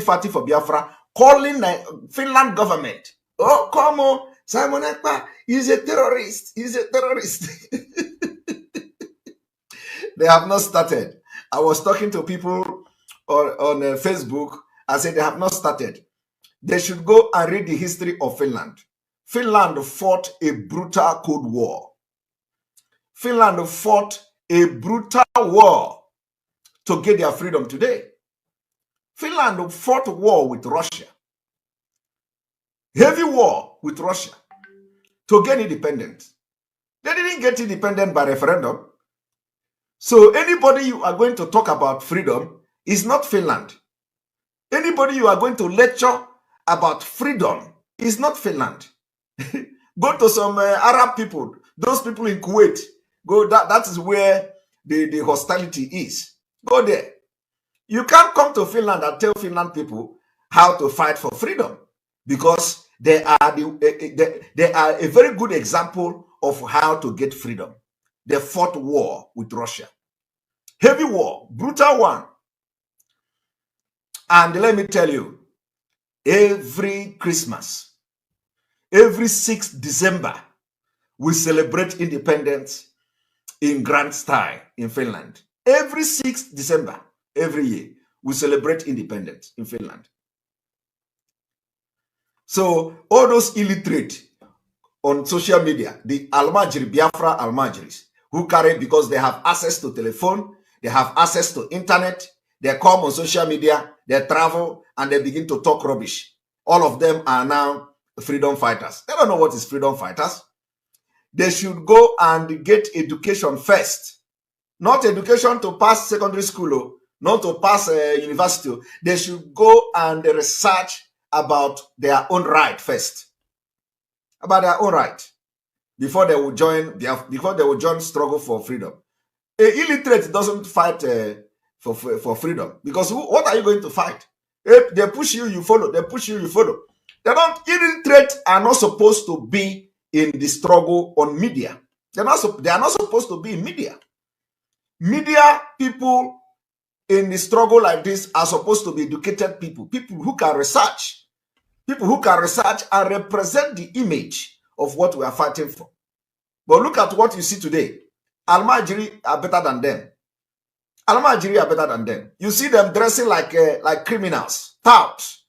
fighting for Biafra, calling the Finland government. Oh, come on, Simon Ekpa is a terrorist. He's a terrorist. They have not started. I was talking to people on Facebook. I said they have not started. They should go and read the history of Finland. Finland fought a brutal Cold War. Finland fought a brutal war to get their freedom today. Finland fought war with Russia. Heavy war with Russia to get independence. They didn't get independent by referendum. So anybody you are going to talk about freedom is not Finland. Anybody you are going to lecture about freedom is not Finland. Go to some Arab people, those people in Kuwait. Go, that is where the hostility is. Go there. You can't come to Finland and tell Finland people how to fight for freedom, because they are a very good example of how to get freedom. They fought war with Russia. Heavy war, brutal one. And let me tell you, every Christmas, every 6th December, we celebrate independence in grand style in Finland. Every 6th December, every year, we celebrate independence in Finland. So all those illiterate on social media, the Almajiri, Biafra Almajiris, who carry, because they have access to telephone, they have access to internet, they come on social media, they travel, and they begin to talk rubbish. All of them are now freedom fighters. They don't know what is freedom fighters. They should go and get education first. Not education to pass secondary school, not to pass university. They should go and research about their own right first. About their own right. Before they will join struggle for freedom. An illiterate doesn't fight for freedom, because what are you going to fight? If they push you, you follow. They push you, you follow. Illiterate are not supposed to be in the struggle on media. They are not supposed to be in media. Media people in the struggle like this are supposed to be educated people who can research, and represent the image of what we are fighting for. But look at what you see today. Almajiri are better than them. Almajiri are better than them. You see them dressing like criminals, touts.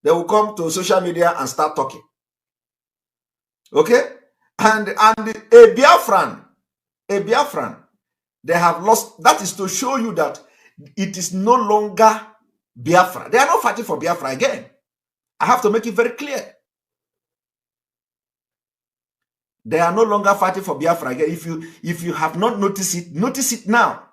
They will come to social media and start talking. Okay? And a Biafran, they have lost. That is to show you that it is no longer Biafra. They are not fighting for Biafra again. I have to make it very clear. They are no longer fighting for Biafra again. If you have not noticed it, notice it now.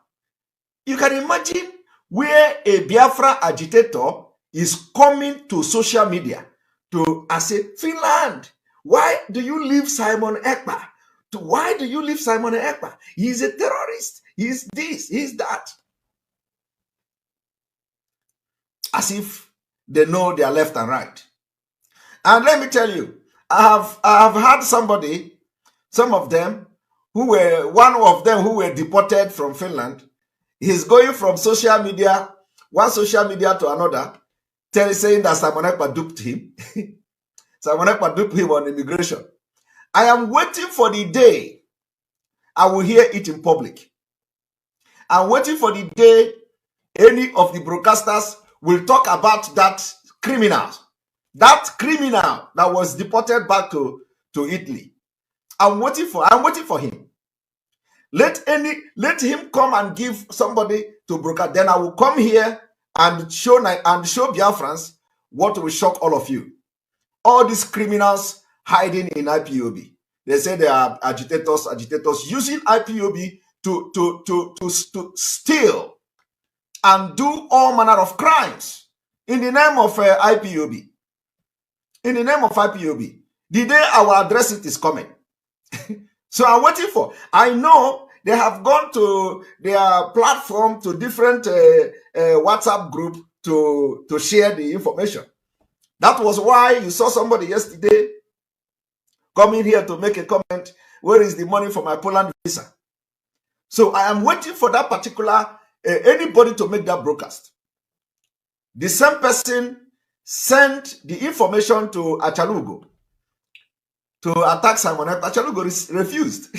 You can imagine where a Biafra agitator is coming to social media to say, Finland, why do you leave Simon Ekpa? Why do you leave Simon Ekpa? He's a terrorist. He's this, he's that. As if they know their left and right. And let me tell you, I have had some of them one of them who were deported from Finland. He's going from social media, one social media to another, saying that Simon Ekpa duped him. Simon Ekpa duped him on immigration. I am waiting for the day I will hear it in public. I'm waiting for the day any of the broadcasters will talk about that criminal that was deported back to Italy. I'm waiting for him. Let him come and give somebody to broadcast. Then I will come here and show Biafrans what will shock all of you. All these criminals hiding in IPOB. They say they are agitators using IPOB to steal and do all manner of crimes in the name of IPOB. In the name of IPOB. The day I will address it is coming. So I'm waiting for. I know they have gone to their platform, to different WhatsApp group to share the information. That was why you saw somebody yesterday coming here to make a comment. Where is the money for my Poland visa? So I am waiting for that particular anybody to make that broadcast. The same person sent the information to Achalugo to attack Simon Ekpa. Achalugo refused.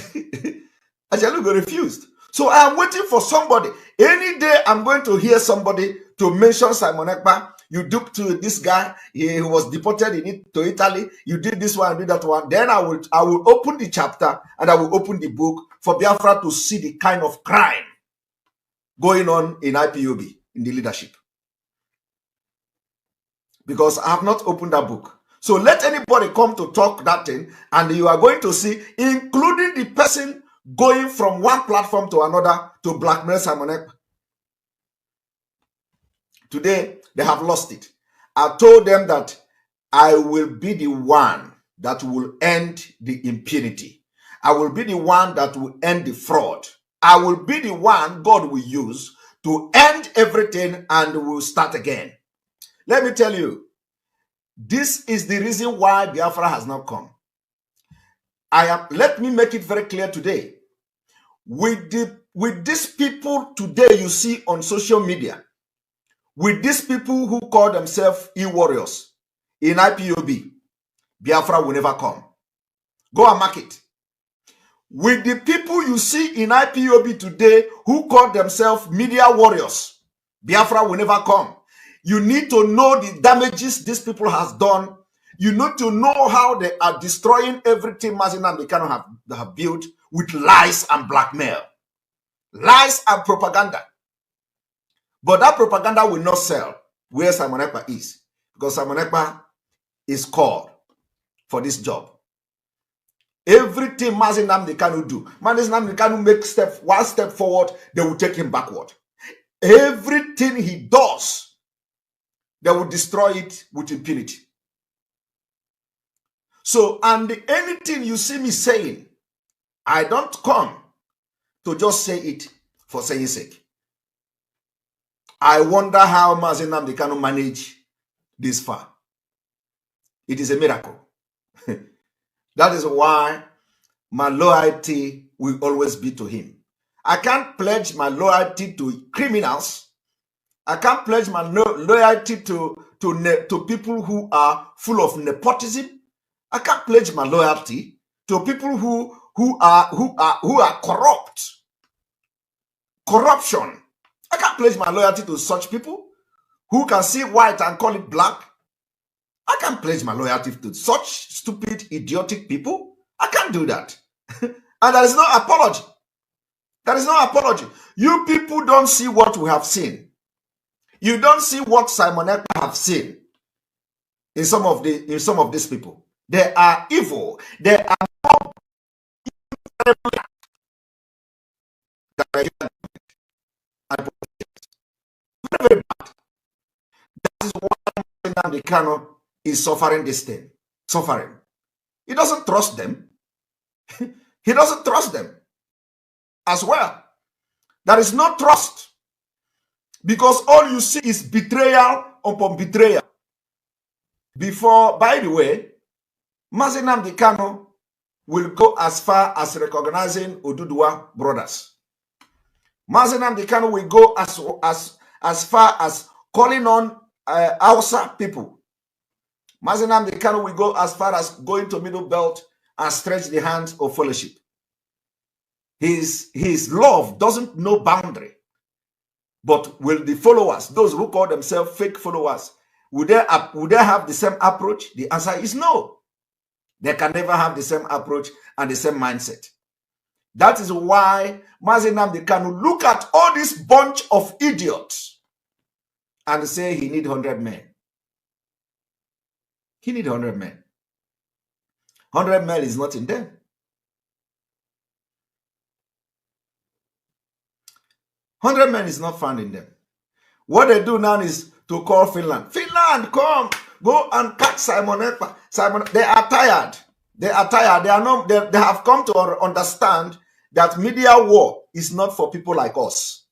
Achalugo refused. So I am waiting for somebody. Any day I'm going to hear somebody to mention Simon Ekpa. You duped to this guy. He was deported to Italy. You did this one, did that one. Then I will open the chapter and I will open the book for Biafra to see the kind of crime going on in IPOB, in the leadership. Because I have not opened that book. So let anybody come to talk that thing, and you are going to see, including the person going from one platform to another to blackmail Simon Ekpa. Today, they have lost it. I told them that I will be the one that will end the impunity. I will be the one that will end the fraud. I will be the one God will use to end everything and will start again. Let me tell you, this is the reason why Biafra has not come. Let me make it very clear today. With these people today you see on social media, with these people who call themselves e-warriors in IPOB, Biafra will never come. Go and mark it. With the people you see in IPOB today who call themselves media warriors, Biafra will never come. You need to know the damages these people has done. You need to know how they are destroying everything Mazin and Mekano have built with lies and blackmail. Lies and propaganda. But that propaganda will not sell where Simon Ekpa is. Because Simon Ekpa is called for this job. Everything Mazin Mekano do, Mazin Mekano make one step forward, they will take him backward. Everything he does, they will destroy it with impunity. So, and anything you see me saying, I don't come to just say it for saying sake. I wonder how Mazin Mekano manage this far. It is a miracle. That is why my loyalty will always be to him. I can't pledge my loyalty to criminals. I can't pledge my loyalty to people who are full of nepotism. I can't pledge my loyalty to people who are corrupt. Corruption. I can't pledge my loyalty to such people who can see white and call it black. I can't pledge my loyalty to such stupid, idiotic people. I can't do that. And there is no apology. There is no apology. You people don't see what we have seen. You don't see what Simon Ekpa have seen in some of these people. They are evil. They are more very bad. That is why Nnamdi Kanu is suffering this thing. Suffering. He doesn't trust them. He doesn't trust them as well. There is no trust. Because all you see is betrayal upon betrayal. Before, by the way, Mazin Nnamdi Kanu will go as far as recognizing Oduduwa brothers. Mazin Nnamdi Kanu will go as far as calling on Hausa people. Mazin Nnamdi Kanu will go as far as going to Middle Belt and stretch the hands of fellowship. His love doesn't know boundary. But will the followers, those who call themselves fake followers, would they have the same approach? The answer is no. They can never have the same approach and the same mindset. That is why Mazin Nnamdi Kanu look at all this bunch of idiots and say he need 100 men. He need 100 men. 100 men is not in them. 100 men is not found in them. What they do now is to call Finland. Finland, come, go and catch Simon Ekpa. Simon, they are tired. They are tired. They have come to understand that media war is not for people like us,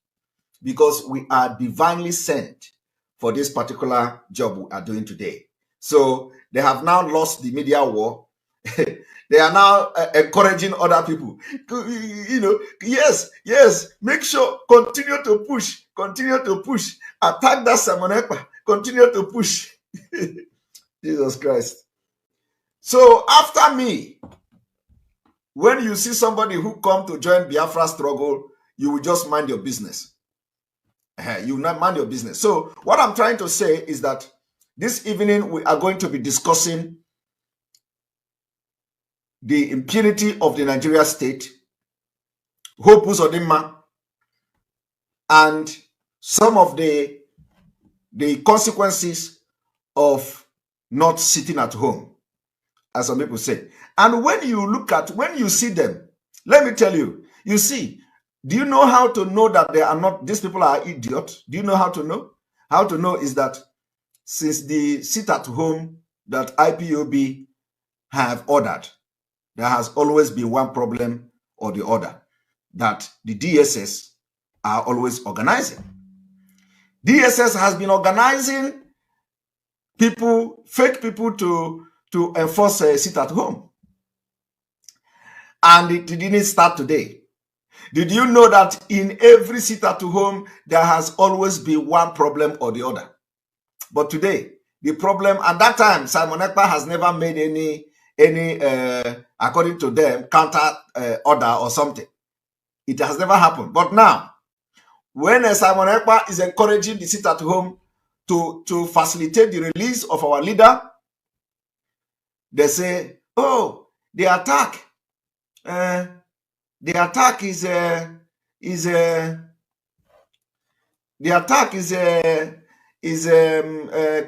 because we are divinely sent for this particular job we are doing today. So they have now lost the media war. They are now encouraging other people. Yes, make sure, continue to push, attack that Simon Ekpa, continue to push. Jesus Christ. So after me, when you see somebody who come to join Biafra struggle, you will just mind your business. You will not mind your business. So what I'm trying to say is that this evening we are going to be discussing the impunity of the Nigeria state, Hope Uzodinma, and some of the consequences of not sitting at home, as some people say. And when you see them, let me tell you, you see, do you know how to know that they are not, these people are idiots? Do you know how to know? How to know is that since the sit at home that IPOB have ordered, there has always been one problem or the other that the DSS are always organizing. DSS has been organizing people, fake people to enforce a sit at home. And it didn't start today. Did you know that in every sit at home, there has always been one problem or the other? But today, the problem, at that time, Simon Ekpa has never made any according to them, counter order or something. It has never happened. But now, when Simon Ekpa is encouraging the sit at home to facilitate the release of our leader, they say, oh, the attack is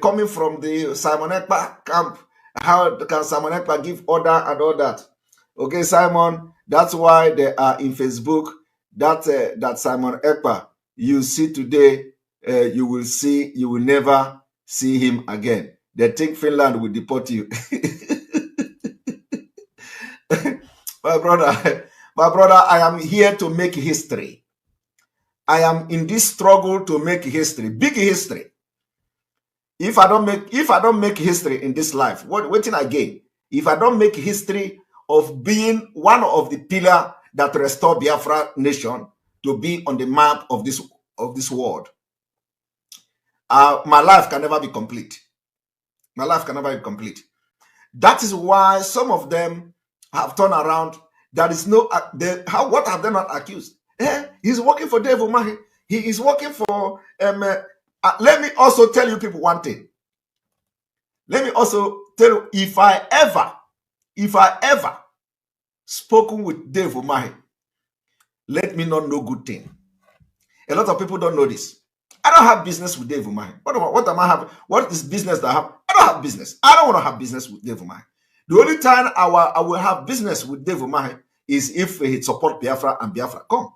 coming from the Simon Ekpa camp. How can Simon Ekpa give order and all that? Okay, Simon, that's why they are in Facebook. That Simon Ekpa you see today, you will never see him again. They think Finland will deport you. My brother, I am here to make history. I am in this struggle to make history, big history. If I don't make history in this life, what can I gain? If I don't make history of being one of the pillars that restore Biafra nation to be on the map of this world, my life can never be complete. My life can never be complete. That is why some of them have turned around. There is no what have they not accused? He's working for Dave Umahi. He is working for let me also tell you people one thing. Let me also tell you, if I ever spoken with Dave Umahi, let me not know good thing. A lot of people don't know this. I don't have business with Dave Umahi. What am I having? What is business that I have? I don't have business. I don't want to have business with Dave Umahi. The only time I will have business with Dave Umahi is if he support Biafra and Biafra come.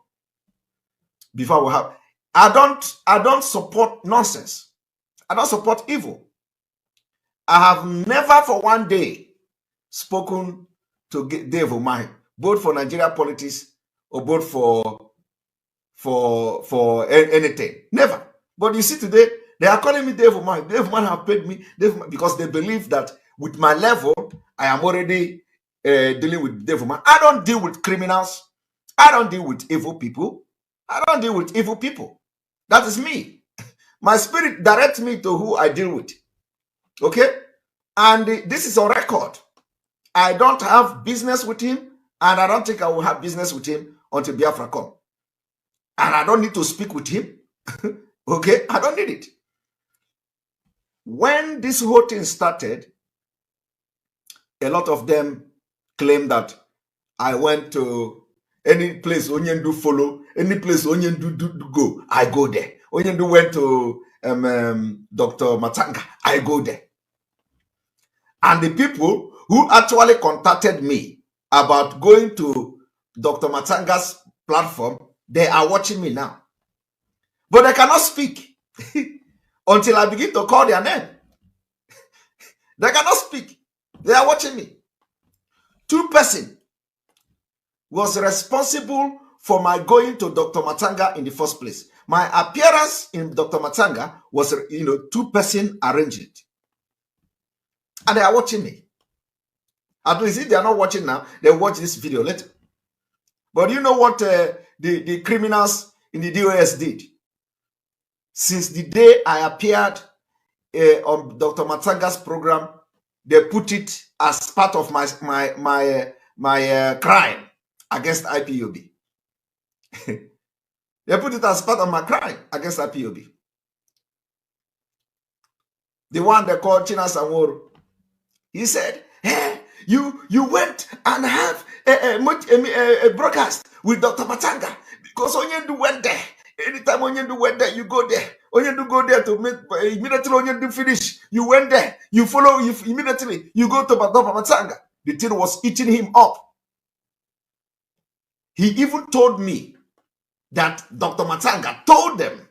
Before we have, I don't support nonsense. I don't support evil. I have never for one day spoken to Dave Umahi, both for Nigeria politics or both for anything. Never. But you see today, they are calling me Dave Umahi. Dave Umahi have paid me because they believe that with my level, I am already dealing with Dave Umahi. I don't deal with criminals. I don't deal with evil people. I don't deal with evil people. That is me. My spirit directs me to who I deal with. Okay? And this is on record. I don't have business with him, and I don't think I will have business with him until Biafra come. And I don't need to speak with him. Okay? I don't need it. When this whole thing started, a lot of them claim that I went to any place Onyendu follow, any place Onyendu go, I go there. Onyendu went to Dr. Matanga, I go there. And the people who actually contacted me about going to Dr. Matanga's platform, they are watching me now. But they cannot speak until I begin to call their name. They cannot speak. They are watching me. Two persons was responsible for my going to Dr. Matanga in the first place. My appearance in Dr. Matanga was, two persons arranged it. And they are watching me. At least if they are not watching now, they'll watch this video later. But you know what the criminals in the DOS did? Since the day I appeared on Dr. Matsanga's program, they put it as part of my crime against IPOB. They put it as part of my crime against IPOB. The one they called China Sanworo. He said, hey, you went and have a broadcast with Dr. Matsanga because Onyendu went there. Anytime Onyendu went there, you go there. Onyendu go there to make immediately Onyendu finish. You went there. You follow. You immediately you go to Dr. Matsanga. The thing was eating him up. He even told me that Dr. Matsanga told them.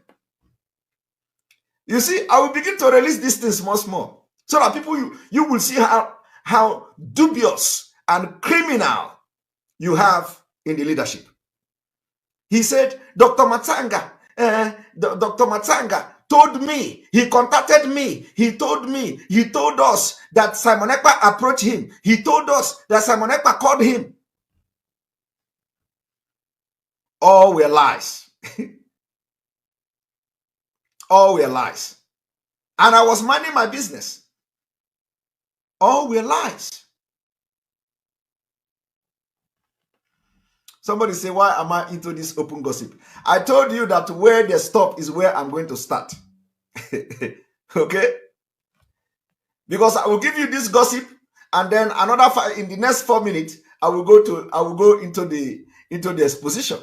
You see, I will begin to release these things much more so that people you will see how dubious and criminal you have in the leadership. He said, Dr. Matsanga told me, he contacted me, he told us that Simon Ekpa approached him. He told us that Simon Ekpa called him. All were lies. All were lies. And I was minding my business. All were lies. Somebody say, why am I into this open gossip? I told you that where they stop is where I'm going to start. Okay? Because I will give you this gossip, and then in the next 4 minutes, I will go into the exposition.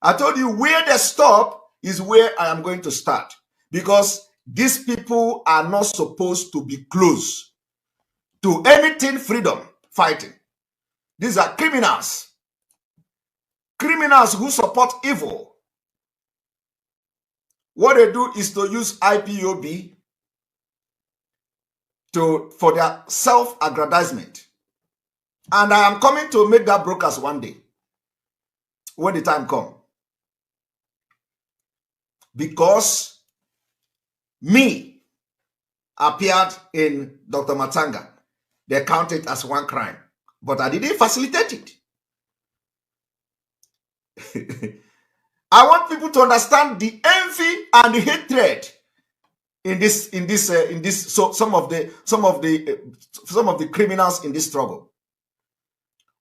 I told you where they stop is where I am going to start. Because these people are not supposed to be close to anything freedom fighting. These are criminals. Criminals who support evil. What they do is to use IPOB for their self-aggrandizement. And I am coming to make that broadcast one day when the time comes. Because me appeared in Dr. Matsanga. They count it as one crime. But I didn't facilitate it. I want people to understand the envy and the hatred so some of the criminals in this struggle.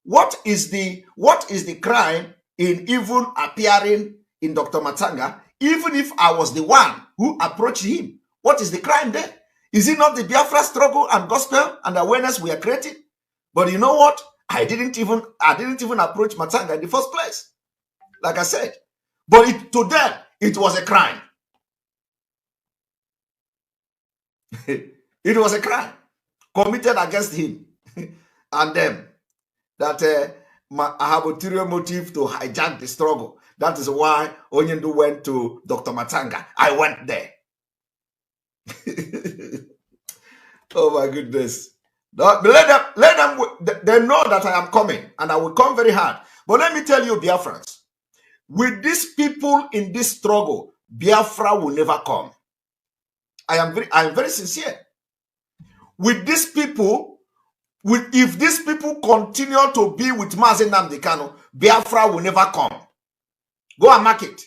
What is the crime in even appearing in Dr. Matsanga, even if I was the one who approached him? What is the crime there? Is it not the Biafra struggle and gospel and awareness we are creating? But you know what? I didn't even approach Matsanga in the first place. Like I said. But to them, it was a crime. It was a crime committed against him and them. That I have a ulterior motive to hijack the struggle. That is why Onyendu went to Dr. Matsanga. I went there. Oh my goodness. Let them they know that I am coming and I will come very hard. But let me tell you, Biafrans, with these people in this struggle, Biafra will never come. I am very sincere. With these people, if these people continue to be with Mazi Nnamdi Kanu, Biafra will never come. Go and mark it.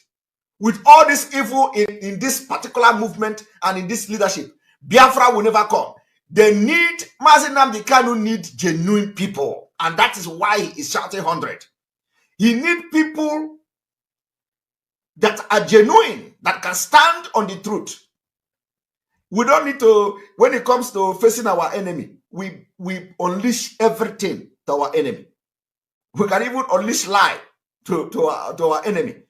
With all this evil in this particular movement and in this leadership, Biafra will never come. They need, Mazi Nnamdi Kanu need genuine people. And that is why he is shouting 100. He need people that are genuine, that can stand on the truth. We don't need to, when it comes to facing our enemy, we unleash everything to our enemy. We can even unleash lie to our enemy.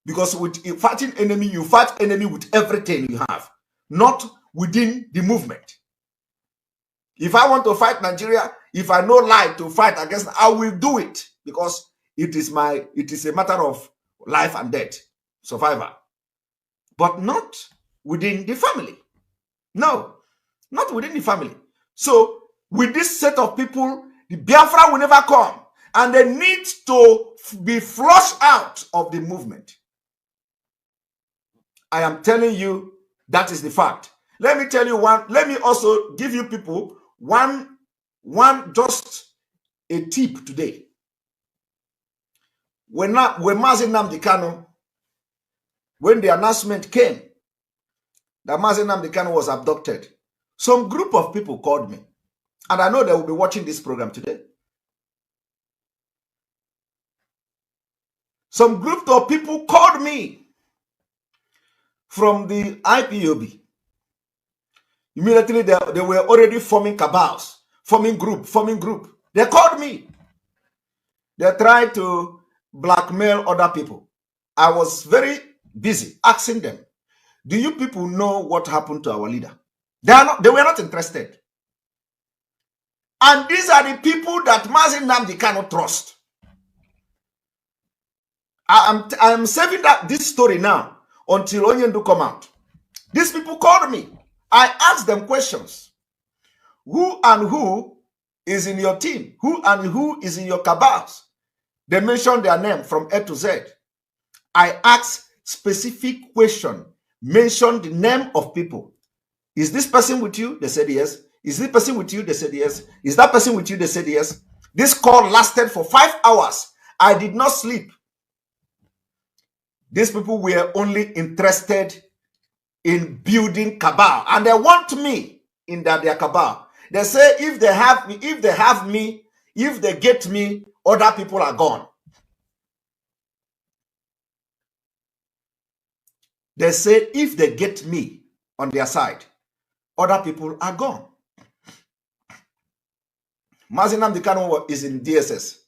Because with fighting enemy, you fight enemy with everything you have, not within the movement. If I want to fight Nigeria, if I know lie to fight against, I will do it because it is a matter of life and death, survivor. But not within the family. No, not within the family. So with this set of people, the Biafra will never come, and they need to be flushed out of the movement. I am telling you, that is the fact. Let me tell you one. Let me also give you people one just a tip today. When Mazi Nnamdi Kanu, when the announcement came that Mazi Nnamdi Kanu was abducted, Some group of people called me, and I know they will be watching this program today. Some group of people called me from the IPOB. Immediately, they were already forming cabals, forming group. They called me. They tried to blackmail other people. I was very busy asking them, do you people know what happened to our leader? They were not interested. And these are the people that Mazi Nnamdi cannot trust. I am saving this story now until Onyendu come out. These people called me. I asked them questions. Who and who is in your team? Who and who is in your cabals? They mentioned their name from A to Z. I asked specific question, mentioned the name of people. Is this person with you? They said yes. Is this person with you? They said yes. Is that person with you? They said yes. This call lasted for 5 hours. I did not sleep. These people were only interested in building cabal, and they want me in their cabal. They say if they have me, if they get me, other people are gone. They say if they get me on their side, other people are gone. Mazi Nnamdi Kanu is in DSS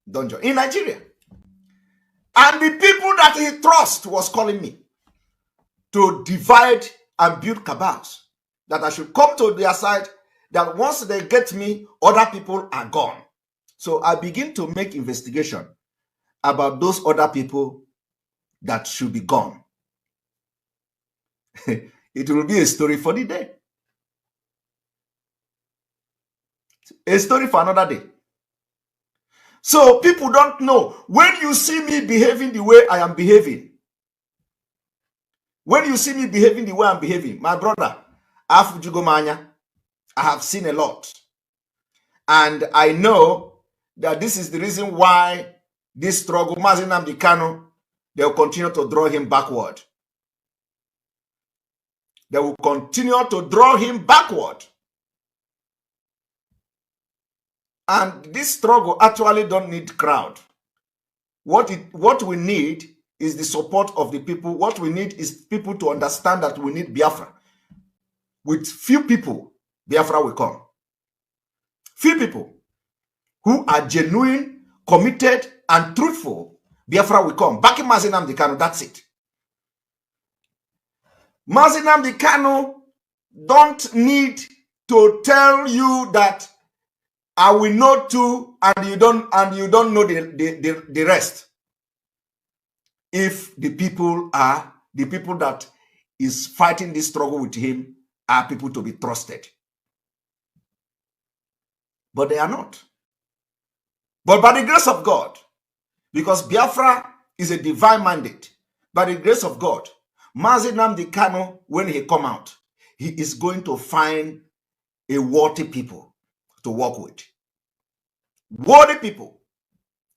dungeon in Nigeria. And the people that he trusts was calling me to divide and build cabals. That I should come to their side, that once they get me, other people are gone. So I begin to make investigation about those other people that should be gone. It will be a story for the day. A story for another day. So people don't know. When you see me behaving the way I am behaving, when you see me behaving the way I'm behaving, my brother, I have seen a lot. And I know that this is the reason why this struggle, Mazi Nnamdi Kanu, they will continue to draw him backward. They will continue to draw him backward. And this struggle actually don't need crowd. What we need is the support of the people. What we need is people to understand that we need Biafra. With few people, Biafra will come. Few people who are genuine, committed, and truthful, Biafra will come. Back in Mazi Nnamdi Kanu, that's it. Mazi Nnamdi Kanu don't need to tell you that I will know too, and you don't know the rest. If the people that is fighting this struggle with him are people to be trusted. But they are not. But by the grace of God, because Biafra is a divine mandate, by the grace of God, Mazi Nnamdi Kanu, when he come out, he is going to find a worthy people to work with. Worthy people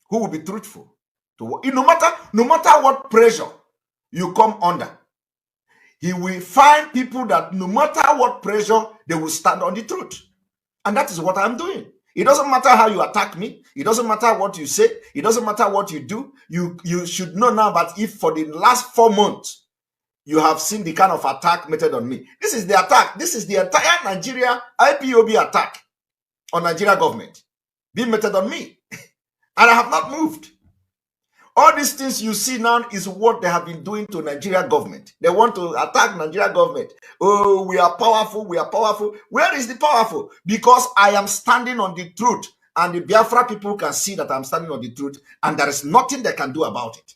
who will be truthful. No matter what pressure you come under, he will find people that no matter what pressure, they will stand on the truth. And that is what I'm doing. It doesn't matter how you attack me. It doesn't matter what you say. It doesn't matter what you do. You should know now that if for the last 4 months, you have seen the kind of attack meted on me. This is the attack. This is the entire Nigeria IPOB attack on Nigeria government being meted on me. And I have not moved. All these things you see now is what they have been doing to Nigeria government. They want to attack Nigeria government. Oh, we are powerful. We are powerful. Where is the powerful? Because I am standing on the truth. And the Biafra people can see that I'm standing on the truth. And there is nothing they can do about it.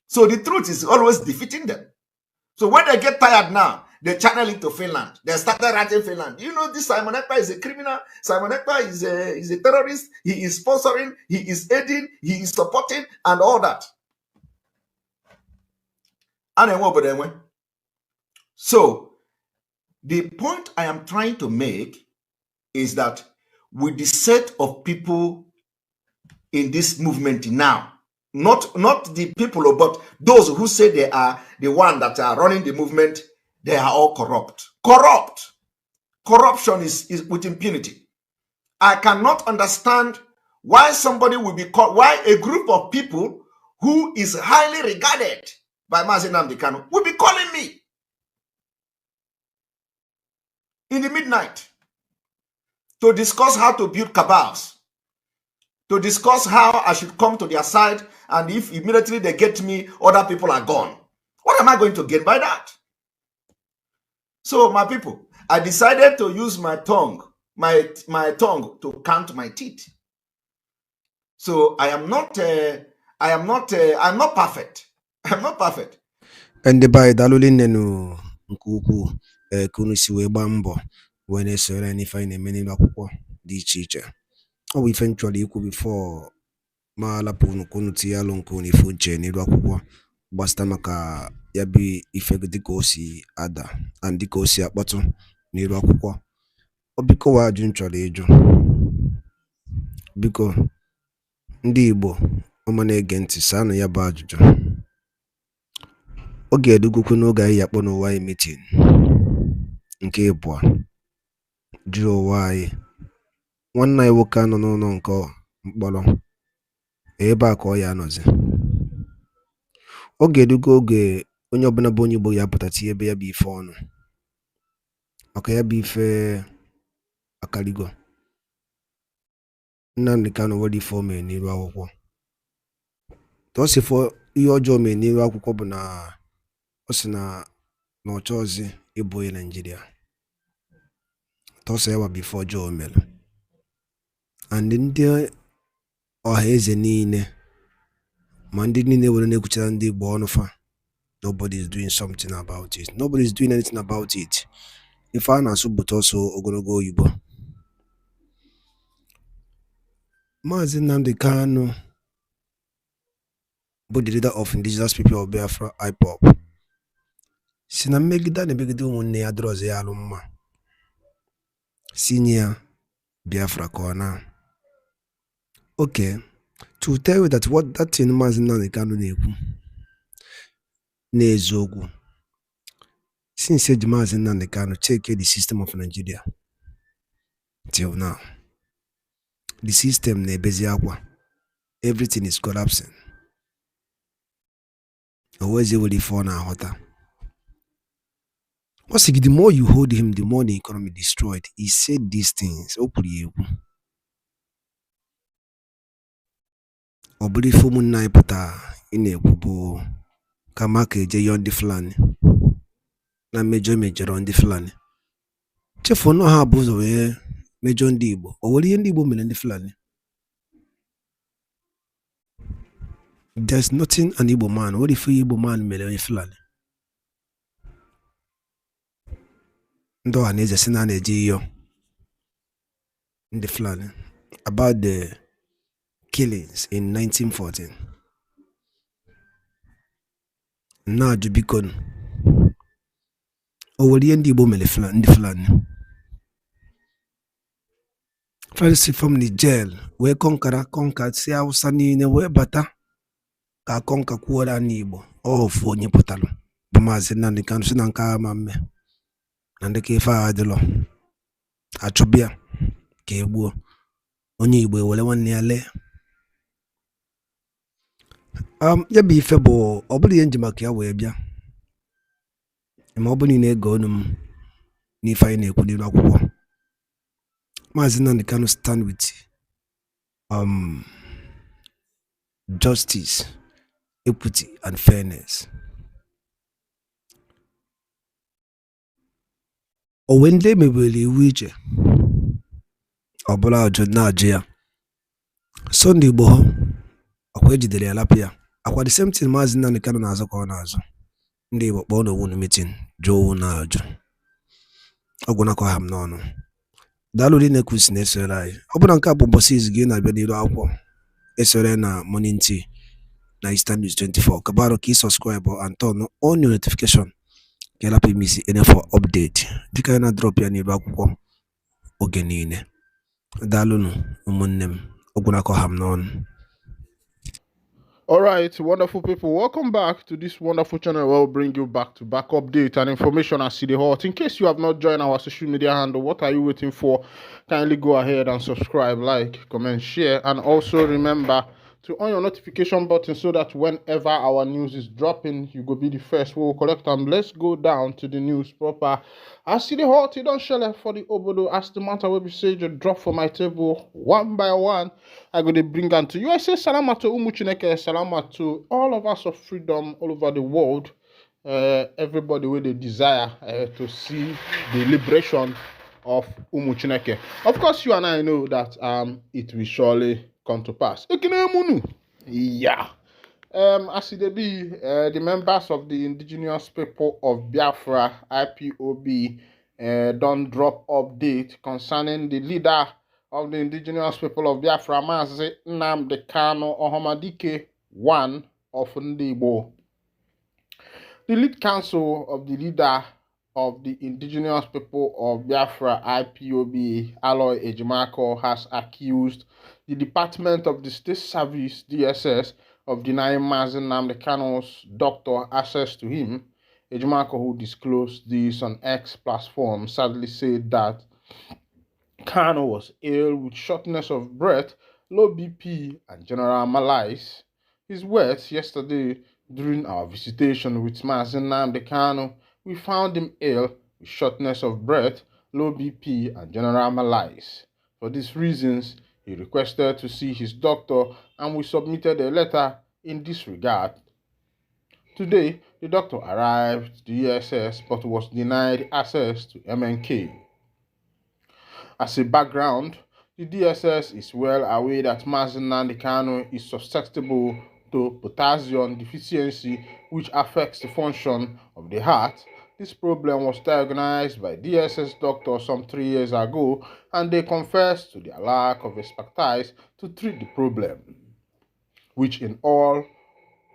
So the truth is always defeating them. So when they get tired now, they channel it to Finland. They started writing Finland. You know, this Simon Ekpa is a criminal. Simon Ekpa is a terrorist. He is sponsoring. He is aiding. He is supporting and all that. So the point I am trying to make is that with the set of people in this movement now, not the people, but those who say they are the one that are running the movement, they are all corrupt. Corrupt. corruption is with impunity. I cannot understand why somebody will be called, why a group of people who is highly regarded by Mazi Nnamdi Kanu will be calling me in the midnight to discuss how to build cabals, to discuss how I should come to their side, and if immediately they get me, other people are gone. What am I going to get by that? So, my people, I decided to use my tongue, my tongue to count my teeth. So I'm not perfect. I'm not perfect. Ndị be anyị daalụli nnenu nke ukwuu ka unu si wee gbaa mbọ wee na-esore n'ife anyị na-eme n'elu akwụkwọ dị iche iche. Ọ bụ ife m chọrọ ikwu bifo ma alapụ unu ka unu tinye alụ nke unu ife uche n'elu akwụkwọ gbasịta maka ya bụ ife dịka o si ada and dịka o si akpọtụ n'elu akwụkwọ. Ọ biko wa ajụ m chọrọ ịjụ, biko ndị Igbo ọma na-ege ntị saanụ ya bụ ajụjụ. Ọ ga-edugokwu n'oge anyị akpọ n'ụwa anyị meeting nke ịbụọ jụrụ ụwa anyị nwanne anyị nwoke anọ n'ụlọ nke mkpọrọ ebe a ka ọ ya anọzi. Ọ ga-edugo oge onye ọbụla bụ onye Igbo ya pụta tinye ebe ya bụ ife ọnụ maka ya bụ ife akarigo. Nnamdi Kanu nwere ife o mere n'iru akwụkwọ. Tosifo ihe ọjọọ mere n'iru akwụkwọ bụ na ọ sị na ọ chọọzi ịbụ onye Naịjirịa. Tọsọ ya wa bụ ife ọjọọ o mere. And ndị ọha eze niile ma ndị niile were na-ekwuchara ndị Igbo ọnụ fa, nobody is doing something about it. Nobody is doing anything about it. Ife a na-asụ bụ tọsọ ogologo oyibo. Mazi Nnamdi Kanu bụ the leader of indigenous people of Biafra IPOB si na mmegide na-emegide ụmụnne ya dịrọzi ya alụ mma si nye ya Biafra ka ọ na. Okay, to tell you that what that thing Mazi Nnamdi Kanu na-ekwu n'eziokwu, since eji Mazi Nnamdi Kanu check the system of Nigeria till now, the system na-ebezi akwa, everything is collapsing. Always able to phone and hotter. The more you hold him, the more the economy destroyed. He said these things. Obuli fumu na ipata ine kubo kama keje yondi fulani na major on the fulani. Chefo no ha buzo we major ndi Igbo. Owoli ndi Igbo mele ndi fulani. There's nothing an Igbo man. What if Igbo man mele fulani? Ndo aneze sina neji yo ndi fulani about the killings in 1914. Na jubikon owoli ndi Igbo mele fulani ndi fulani. First from the jail we conquered si Hausa niile we bata ka konka kwuola n'Igbo ofu onye pụtalụ bụ Mazi Nnamdi Kanu si na nke ama mme na ndị ka ife adịlọ achọbịa ka egbuo onye Igbo ewere nwanne ya lee. Ya bụ ife bụ ọ bụrụ ihe nji maka ya wee bịa ma ọ bụ niile ego ọnụ m n'ife anyị na-ekwu n'iru akwụkwọ. Mazi Nnamdi Kanu stand with justice, equity and fairness. Owende mebeli iwu iche ọbụla ọjọọ na-ajụ ya so ndị Igbo akwa ejidere ya lapụ ya akwa the same thing Mazi Nnamdi Kanu na-azụ ka ọ na-azụ. Ndị Igbo kpọọ n'owu na meeting jụọ owu na-ajụ ọgwụ nakọ ha m n'ọnụ. Daalụ dị na-ekwusi na-esore anyị. Ọ bụla nke a bụ ụbọchị izu gị na-abịa n'iru akwụkwọ esore na Morning Tea na Eastern News 24. Kabaro ka subscribe and turn on your notification ka elapụ imisi any for update dịka ya na drop ya n'iru akwụkwọ oge niile. Daalụnụ ụmụnne m ọgwụ nakọ ha m n'ọnụ. All right, wonderful people. Welcome back to this wonderful channel where we'll bring you back to back update and information as City Hot. In case you have not joined our social media handle, what are you waiting for? Kindly go ahead and subscribe, like, comment, share, and also remember to on your notification button so that whenever our news is dropping, you go be the first. We will collect them. Let's go down to the news proper. As City Hot, you don't share for the obodo. As the matter will be said, you drop for my table one by one. I go to bring them to you. I say salama to Umuchineke, salama to all of us of freedom all over the world. Everybody with the desire to see the liberation of Umuchineke. Of course, you and I know that it will surely come to pass. Yeah. As it be, the members of the indigenous people of Biafra, IPOB, don't drop update concerning the leader of the indigenous people of Biafra, Mazi Nnamdi Kanu Ohamadike, one of Ndibo. The lead counsel of the leader of the indigenous people of Biafra, IPOB, Aloy Ejimako, has accused the Department of the State Service, DSS, of denying Mazi Nnamdi Kanu's doctor access to him. Ejimako, who disclosed this on X platform, sadly said that Kanu was ill with shortness of breath, low BP, and general malaise. His words yesterday during our visitation with Mazi Nnamdi Kanu, we found him ill with shortness of breath, low BP, and general malaise. For these reasons, he requested to see his doctor, and we submitted a letter in this regard. Today, the doctor arrived to ESS but was denied access to MNK. As a background, the DSS is well aware that Mazi Nnamdi Kanu is susceptible to potassium deficiency, which affects the function of the heart. This problem was diagnosed by DSS doctors some 3 years ago, and they confessed to their lack of expertise to treat the problem, which in all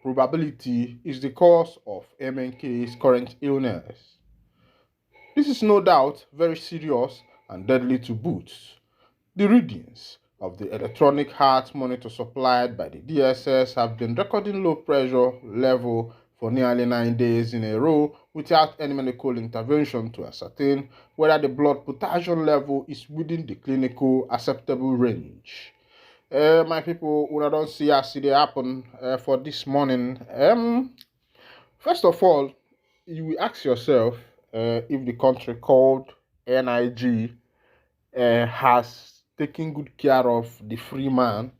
probability is the cause of MNK's current illness. This is no doubt very serious and deadly to boot. The readings of the electronic heart monitor supplied by the DSS have been recording low pressure level for nearly 9 days in a row without any medical intervention to ascertain whether the blood potassium level is within the clinical acceptable range. My people, when I don't see as it happen for this morning, first of all, you will ask yourself if the country called NIG has taken good care of the free man,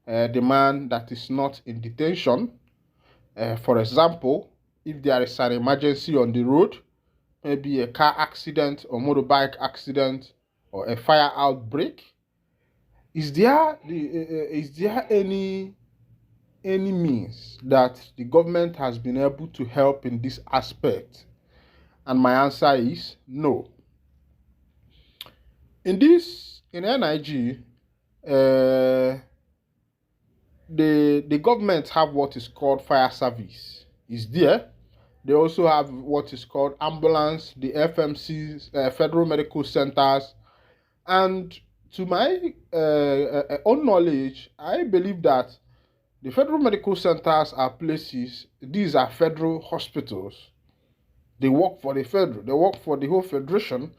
the man that is not in detention. For example, if there is an emergency on the road, maybe a car accident or motorbike accident or a fire outbreak, is there any means that the government has been able to help in this aspect? And my answer is no. In NIG, the government have what is called fire service. Is there? They also have what is called ambulance, the FMCs, federal medical centers, and to my own knowledge, I believe that the federal medical centers are places. These are federal hospitals. They work for the federal. They work for the whole federation,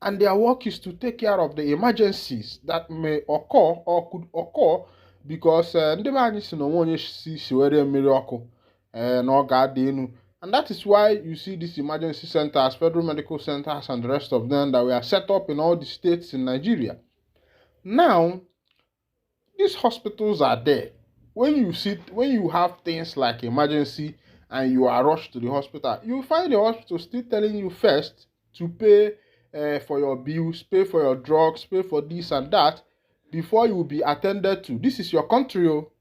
and their work is to take care of the emergencies that may occur or could occur because ndị be anyị si na onwe onye si were mmiri ọkụ na ọ ga-adị enu. And that is why you see these emergency centers, federal medical centers, and the rest of them that were set up in all the states in Nigeria. Now, these hospitals are there. When you have things like emergency and you are rushed to the hospital, you find the hospital still telling you first to pay for your bills, pay for your drugs, pay for this and that before you will be attended to. This is your country. Oh.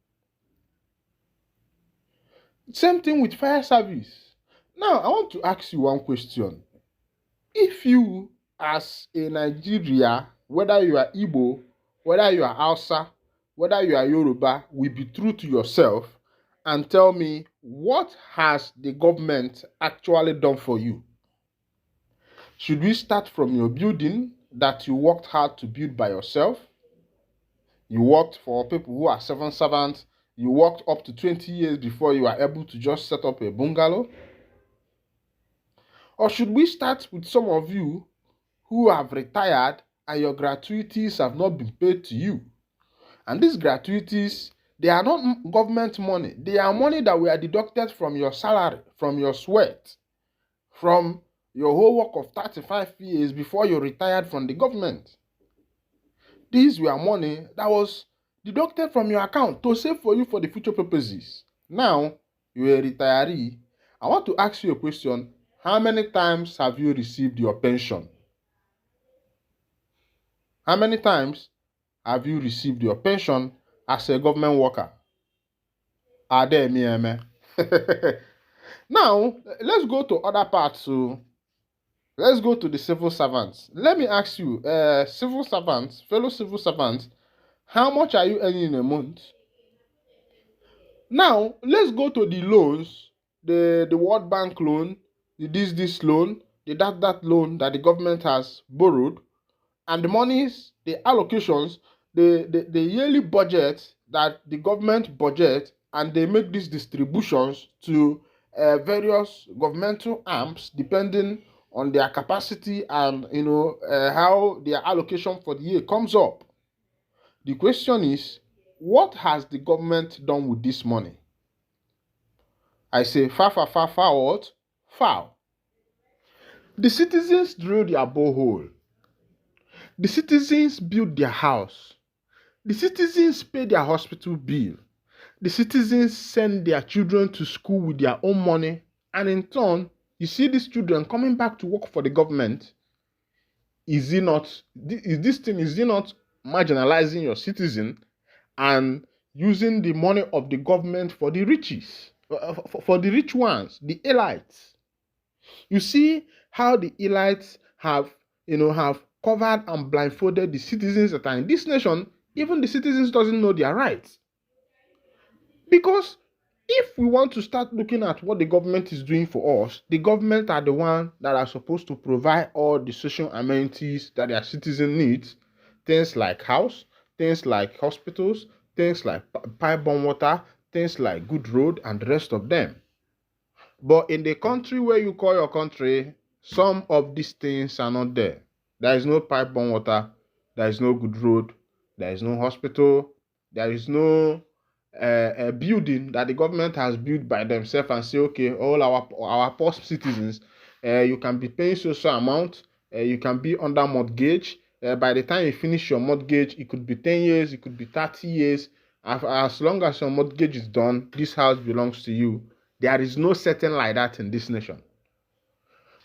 Same thing with fire service. Now, I want to ask you one question. If you, as a Nigeria, whether you are Igbo, whether you are Hausa, whether you are Yoruba, will be true to yourself and tell me what has the government actually done for you? Should we start from your building that you worked hard to build by yourself? You worked for people who are civil servants You worked up to 20 years before you are able to just set up a bungalow? Or should we start with some of you who have retired and your gratuities have not been paid to you? And these gratuities, they are not government money. They are money that were deducted from your salary, from your sweat, from your whole work of 35 years before you retired from the government. These were money that was deducted from your account to save for you for the future purposes. Now, you're a retiree. I want to ask you a question. How many times have you received your pension? How many times have you received your pension as a government worker? Are there me? Now, let's go to other parts. So, let's go to the civil servants. Let me ask you, civil servants, fellow civil servants, how much are you earning in a month? Now, let's go to the loans, the World Bank loan, the this loan, the that loan that the government has borrowed, and the monies, the allocations, the yearly budget that the government budget, and they make these distributions to various governmental arms depending on their capacity and how their allocation for the year comes up. The question is, what has the government done with this money? I say what? Foul. The citizens drill their borehole. The citizens build their house. The citizens pay their hospital bill. The citizens send their children to school with their own money, and in turn, you see these children coming back to work for the government. Is he not marginalizing your citizen and using the money of the government for the riches, for the rich ones, the elites? You see how the elites have covered and blindfolded the citizens that are in this nation. Even the citizens doesn't know their rights. Because if we want to start looking at what the government is doing for us, the government are the one that are supposed to provide all the social amenities that their citizen needs. Things like house, things like hospitals, things like pipe-borne water, things like good road, and the rest of them. But in the country where you call your country, some of these things are not there. There is no pipe-borne water, there is no good road, there is no hospital, there is no a building that the government has built by themselves and say, okay, all our poor citizens, you can be paying so amount, you can be under mortgage. By the time you finish your mortgage, it could be 10 years, it could be 30 years. As long as your mortgage is done, this house belongs to you. There is no setting like that in this nation.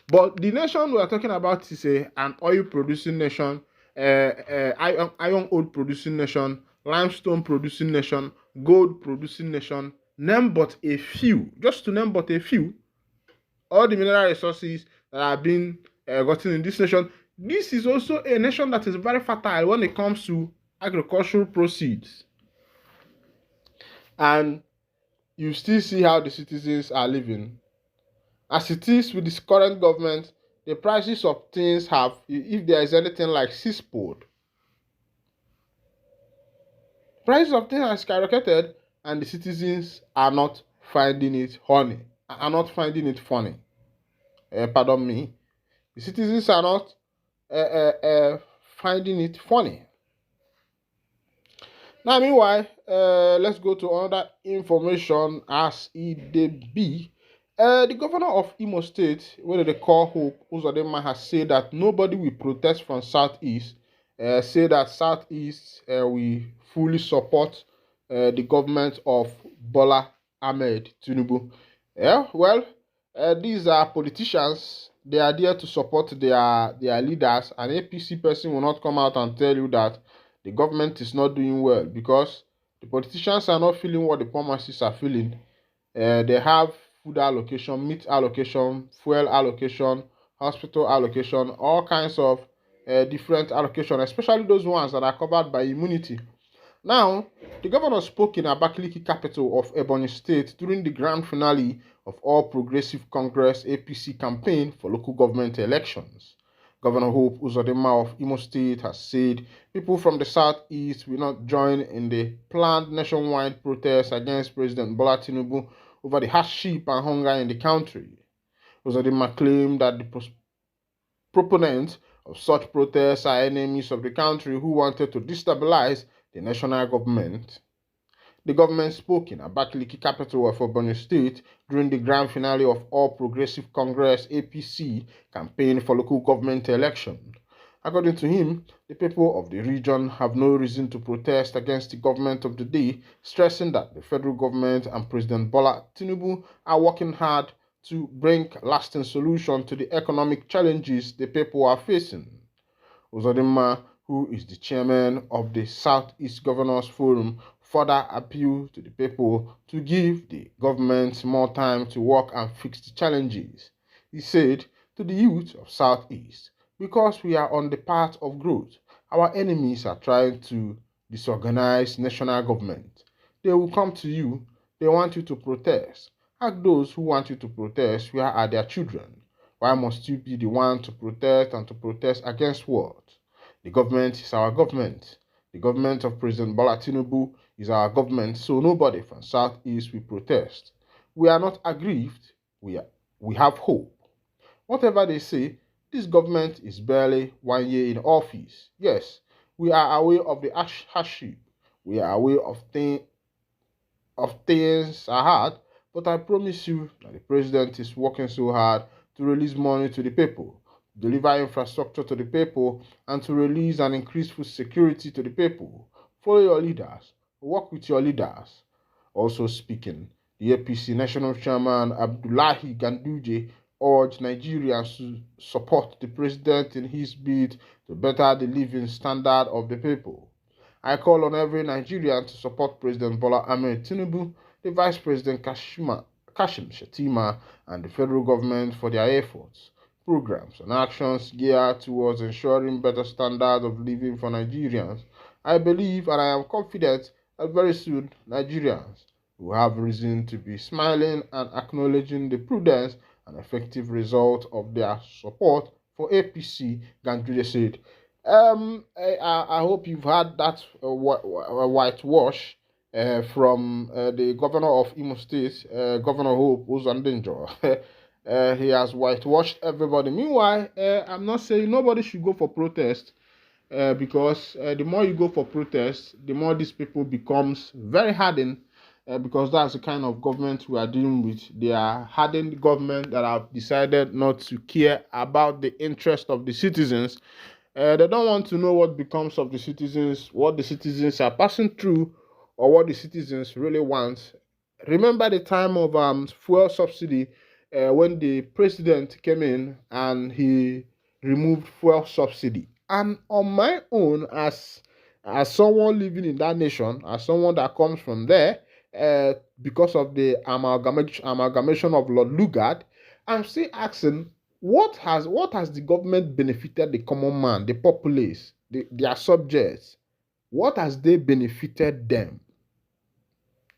But the nation we are talking about is an oil-producing nation, iron ore producing nation, limestone producing nation, gold producing nation. Name but a few. Just to name but a few. All the mineral resources that are being gotten in this nation. This is also a nation that is very fertile when it comes to agricultural proceeds. And you still see how the citizens are living. As it is with this current government, the prices of things have, if there is anything like six-fold. Prices of things have skyrocketed, and the citizens are not finding it funny. Pardon me. The citizens are not finding it funny. Now, meanwhile, let's go to another information as it be. The governor of Imo State, where they call Hope Uzodinma, has said that nobody will protest from Southeast. Say that Southeast will fully support the government of Bola Ahmed Tinubu. Yeah, well, these are politicians. They are there to support their leaders. An APC person will not come out and tell you that the government is not doing well because the politicians are not feeling what the poor masses are feeling. They have food allocation, meat allocation, fuel allocation, hospital allocation, all kinds of different allocation, especially those ones that are covered by immunity. Now, the governor spoke in Abakaliki, capital of Ebonyi State, during the grand finale of All Progressive Congress APC campaign for local government elections. Governor Hope Uzodinma of Imo State has said people from the southeast will not join in the planned nationwide protest against President Bola Tinubu over the hardship and hunger in the country. Uzodinma claimed that the proponents of such protests are enemies of the country who wanted to destabilize the national government. The government spoke in Abakaliki, capital of Ebonyi State, during the grand finale of All Progressive Congress (APC) campaign for local government election. According to him, the people of the region have no reason to protest against the government of the day, stressing that the federal government and President Bola Tinubu are working hard to bring lasting solution to the economic challenges the people are facing. Uzodinma, who is the chairman of the Southeast Governors Forum, further appealed to the people to give the government more time to work and fix the challenges. He said to the youth of Southeast, because we are on the path of growth, our enemies are trying to disorganize national government. They will come to you, they want you to protest. Ask those who want you to protest, where are their children? Why must you be the one to protest and to protest against what? The government is our government. The government of President Bola Tinubu is our government, so nobody from Southeast will protest. We are not aggrieved, we have hope. Whatever they say, this government is barely 1 year in office. Yes, we are aware of the hardship. We are aware of things are hard, but I promise you that the president is working so hard to release money to the people, deliver infrastructure to the people, and to release and increase food security to the people. Follow your leaders, work with your leaders. Also speaking, the APC National Chairman Abdullahi Ganduje urged Nigerians to support the president in his bid to better the living standard of the people. I call on every Nigerian to support President Bola Ahmed Tinubu, the Vice President Kashim Shettima, and the federal government for their efforts, programs, and actions geared towards ensuring better standards of living for Nigerians. I believe and I am confident that very soon Nigerians will have reason to be smiling and acknowledging the prudence and effective result of their support for APC, Ganduje said. I hope you've had that whitewash from the governor of Imo State, Governor Hope Uzodinma. He has whitewashed everybody. Meanwhile, I'm not saying nobody should go for protest because the more you go for protest, the more these people becomes very hardened because that's the kind of government we are dealing with. They are hardened government that have decided not to care about the interest of the citizens. They don't want to know what becomes of the citizens, what the citizens are passing through, or what the citizens really want. Remember the time of fuel subsidy when the president came in and he removed fuel subsidy. And on my own, as someone living in that nation, as someone that comes from there, because of the amalgamation of Lord Lugard, I'm still asking, what has the government benefited the common man, the populace, their subjects? What has they benefited them?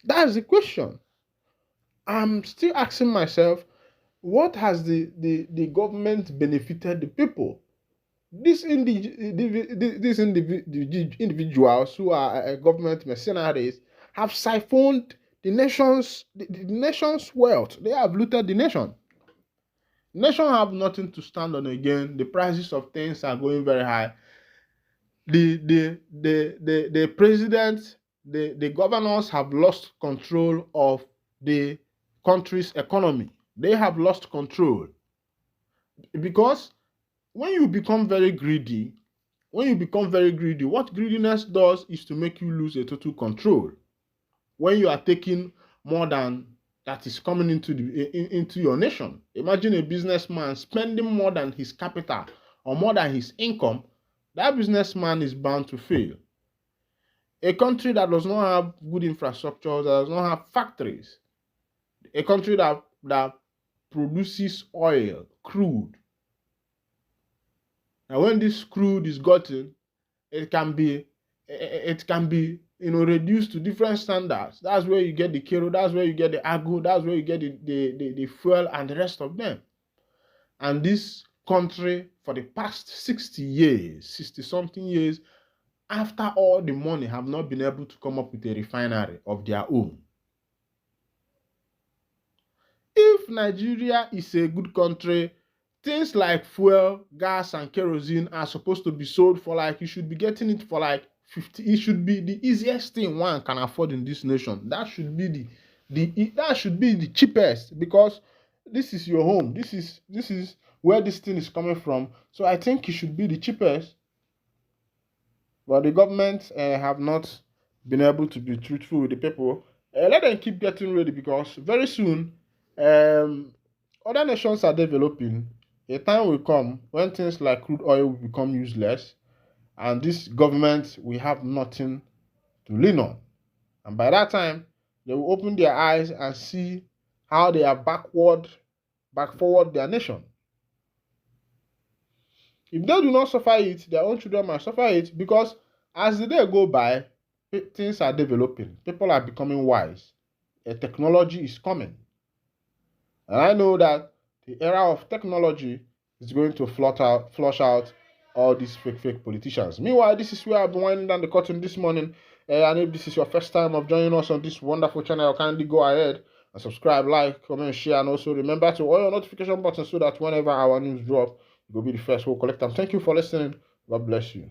That's the question. I'm still asking myself, what has the government benefited the people? These individuals who are government mercenaries have siphoned the nation's wealth. They have looted the nation. Nation have nothing to stand on again. The prices of things are going very high. The president, the governors have lost control of the country's economy. They have lost control because when you become very greedy, what greediness does is to make you lose a total control. When you are taking more than that is coming into your nation. Imagine a businessman spending more than his capital or more than his income. That businessman is bound to fail. A country that does not have good infrastructure, that does not have factories, a country that produces oil, crude. Now, when this crude is gotten, it can be reduced to different standards. That's where you get the kero, that's where you get the agro, that's where you get the fuel and the rest of them. And this country for the past 60 years, 60 something years, after all the money have not been able to come up with a refinery of their own. If Nigeria is a good country, things like fuel, gas, and kerosene are supposed to be sold for like, you should be getting it for like 50. It should be the easiest thing one can afford in this nation. That should be the cheapest, because this is your home. This is where this thing is coming from. So I think it should be the cheapest. But the government have not been able to be truthful with the people. Let them keep getting ready, because very soon, other nations are developing. A time will come when things like crude oil will become useless, and this government will have nothing to lean on. And by that time, they will open their eyes and see how they are back forward their nation. If they do not suffer it, their own children might suffer it, because as the day go by, things are developing. People are becoming wise. A technology is coming. And I know that the era of technology is going to flush out all these fake politicians. Meanwhile, this is where I've been winding down the curtain this morning. And if this is your first time of joining us on this wonderful channel, kindly go ahead and subscribe, like, comment, share, and also remember to on your notification button so that whenever our news drop, you'll be the first who collect them. Thank you for listening. God bless you.